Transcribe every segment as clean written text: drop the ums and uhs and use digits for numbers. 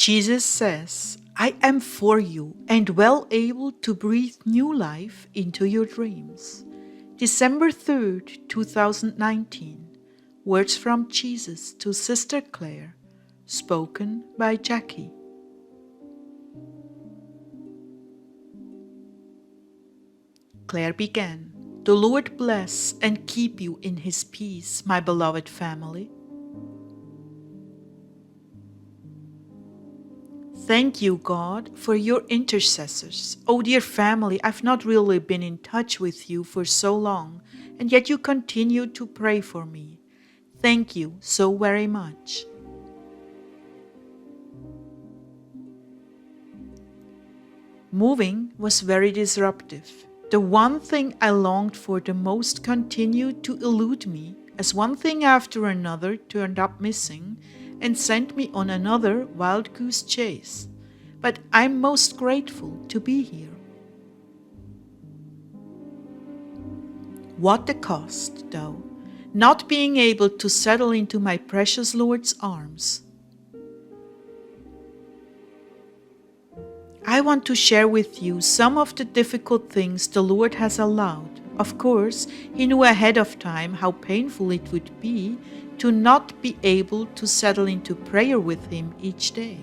Jesus says, I am for you and well able to breathe new life into your dreams. December 3rd, 2019. Words from Jesus to Sister Clare, spoken by Jackie. Clare began, The Lord bless and keep you in His peace, my beloved family. Thank you, God, for your intercessors. Oh, dear family, I've not really been in touch with you for so long, and yet you continue to pray for me. Thank you so very much. Moving was very disruptive. The one thing I longed for the most continued to elude me, as one thing after another turned up missing and sent me on another wild goose chase. But I'm most grateful to be here. What the cost, though, not being able to settle into my precious Lord's arms. I want to share with you some of the difficult things the Lord has allowed. Of course, He knew ahead of time how painful it would be to not be able to settle into prayer with Him each day.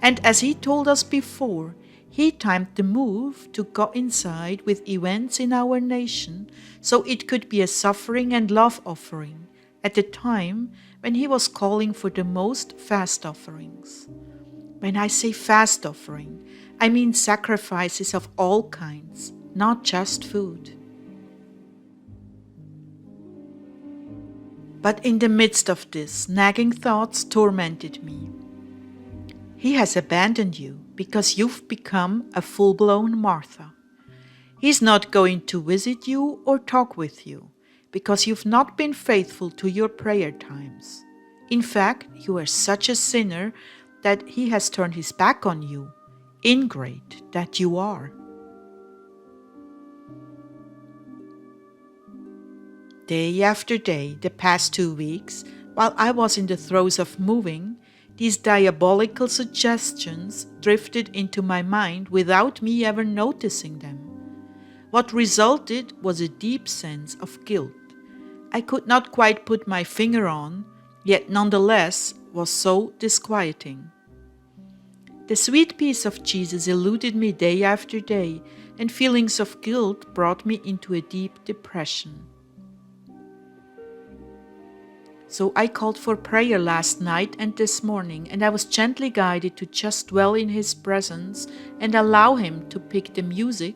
And as He told us before, He timed the move to coincide with events in our nation so it could be a suffering and love offering at the time when He was calling for the most fast offerings. When I say fast offering, I mean sacrifices of all kinds, not just food. But in the midst of this, nagging thoughts tormented me. He has abandoned you because you've become a full-blown Martha. He's not going to visit you or talk with you because you've not been faithful to your prayer times. In fact, you are such a sinner that He has turned His back on you, ingrate that you are. Day after day, the past 2 weeks, while I was in the throes of moving, these diabolical suggestions drifted into my mind without me ever noticing them. What resulted was a deep sense of guilt. I could not quite put my finger on, yet nonetheless was so disquieting. The sweet peace of Jesus eluded me day after day, and feelings of guilt brought me into a deep depression. So I called for prayer last night and this morning, and I was gently guided to just dwell in His presence and allow Him to pick the music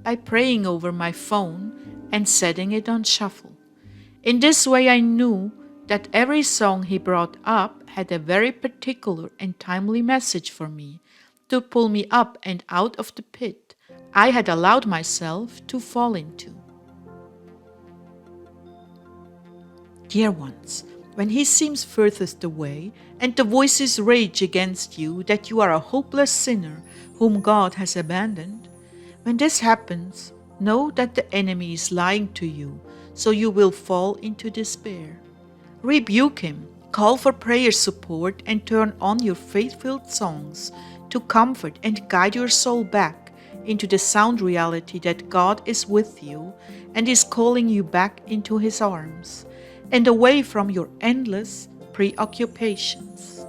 by praying over my phone and setting it on shuffle. In this way I knew that every song He brought up had a very particular and timely message for me to pull me up and out of the pit I had allowed myself to fall into. Dear ones, when He seems furthest away and the voices rage against you that you are a hopeless sinner whom God has abandoned, when this happens, know that the enemy is lying to you, so you will fall into despair. Rebuke him, call for prayer support, and turn on your faith-filled songs to comfort and guide your soul back into the sound reality that God is with you and is calling you back into His arms and away from your endless preoccupations.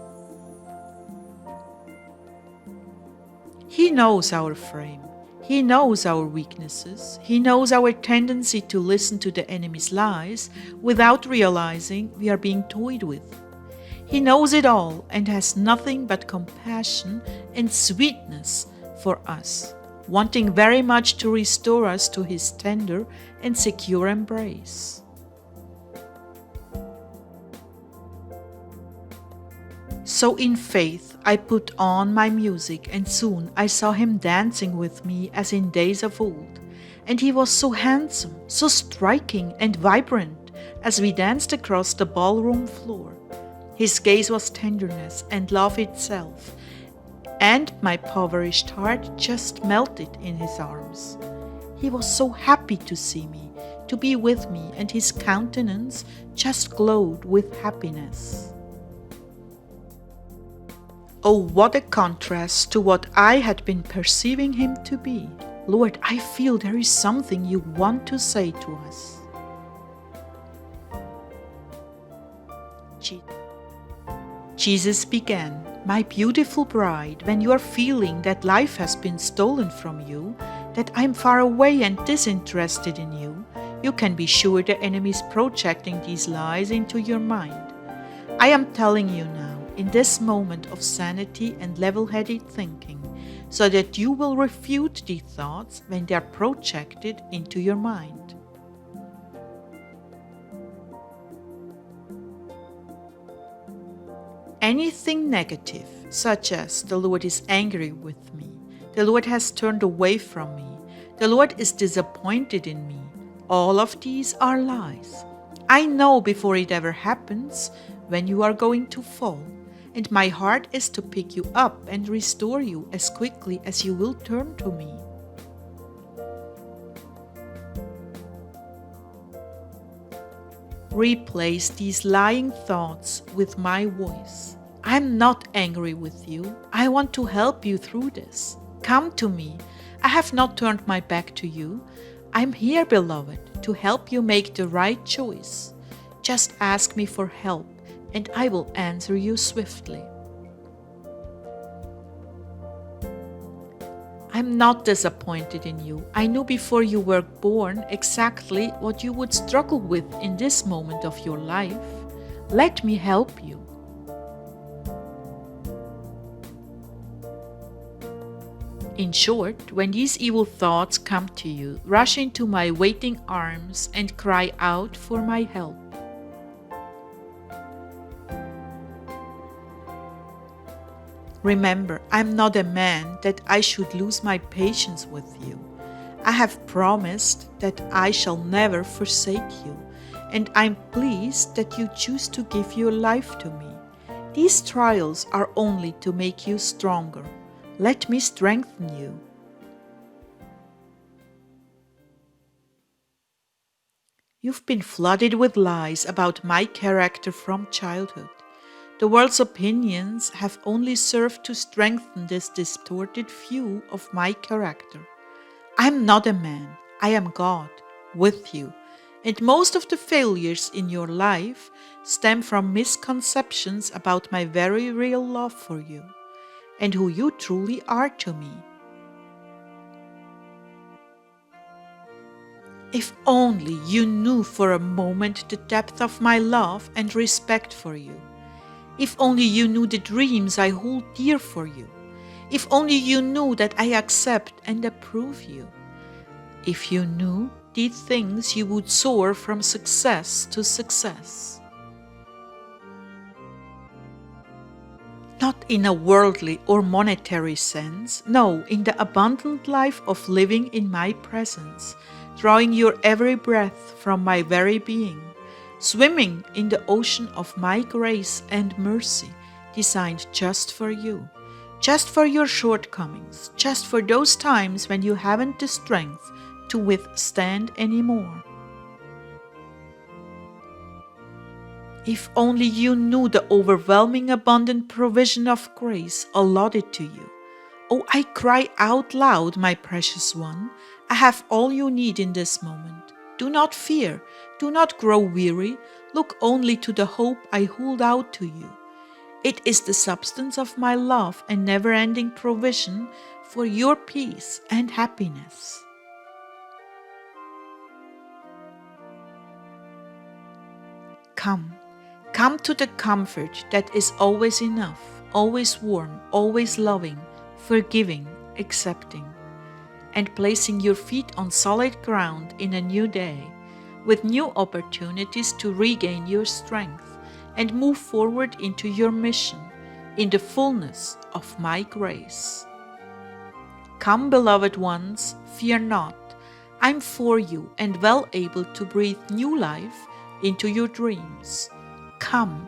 He knows our frame. He knows our weaknesses. He knows our tendency to listen to the enemy's lies without realizing we are being toyed with. He knows it all and has nothing but compassion and sweetness for us, wanting very much to restore us to His tender and secure embrace. So in faith, I put on my music, and soon I saw Him dancing with me as in days of old. And He was so handsome, so striking and vibrant as we danced across the ballroom floor. His gaze was tenderness and love itself, and my impoverished heart just melted in His arms. He was so happy to see me, to be with me, and His countenance just glowed with happiness. Oh, what a contrast to what I had been perceiving him to be. Lord, I feel there is something you want to say to us. Jesus began, "My beautiful bride, when you are feeling that life has been stolen from you, that I am far away and disinterested in you, you can be sure the enemy is projecting these lies into your mind. I am telling you now, in this moment of sanity and level-headed thinking, so that you will refute these thoughts when they are projected into your mind. Anything negative, such as the Lord is angry with me, the Lord has turned away from me, the Lord is disappointed in me, all of these are lies. I know before it ever happens when you are going to fall, and my heart is to pick you up and restore you as quickly as you will turn to me. Replace these lying thoughts with my voice. I'm not angry with you. I want to help you through this. Come to me. I have not turned my back to you. I'm here, beloved, to help you make the right choice. Just ask me for help, and I will answer you swiftly. I'm not disappointed in you. I knew before you were born exactly what you would struggle with in this moment of your life. Let me help you. In short, when these evil thoughts come to you, rush into my waiting arms and cry out for my help. Remember, I'm not a man that I should lose my patience with you. I have promised that I shall never forsake you, and I'm pleased that you choose to give your life to me. These trials are only to make you stronger. Let me strengthen you. You've been flooded with lies about my character from childhood. The world's opinions have only served to strengthen this distorted view of my character. I'm not a man, I am God, with you, and most of the failures in your life stem from misconceptions about my very real love for you, and who you truly are to me. If only you knew for a moment the depth of my love and respect for you. If only you knew the dreams I hold dear for you. If only you knew that I accept and approve you. If you knew these things, you would soar from success to success. Not in a worldly or monetary sense, no, in the abundant life of living in my presence, drawing your every breath from my very being. Swimming in the ocean of my grace and mercy, designed just for you, just for your shortcomings, just for those times when you haven't the strength to withstand anymore. If only you knew the overwhelming abundant provision of grace allotted to you. Oh, I cry out loud, my precious one, I have all you need in this moment. Do not fear, do not grow weary, look only to the hope I hold out to you. It is the substance of my love and never-ending provision for your peace and happiness. Come to the comfort that is always enough, always warm, always loving, forgiving, accepting, and placing your feet on solid ground in a new day, with new opportunities to regain your strength and move forward into your mission in the fullness of my grace. Come, beloved ones, fear not. I'm for you and well able to breathe new life into your dreams. Come,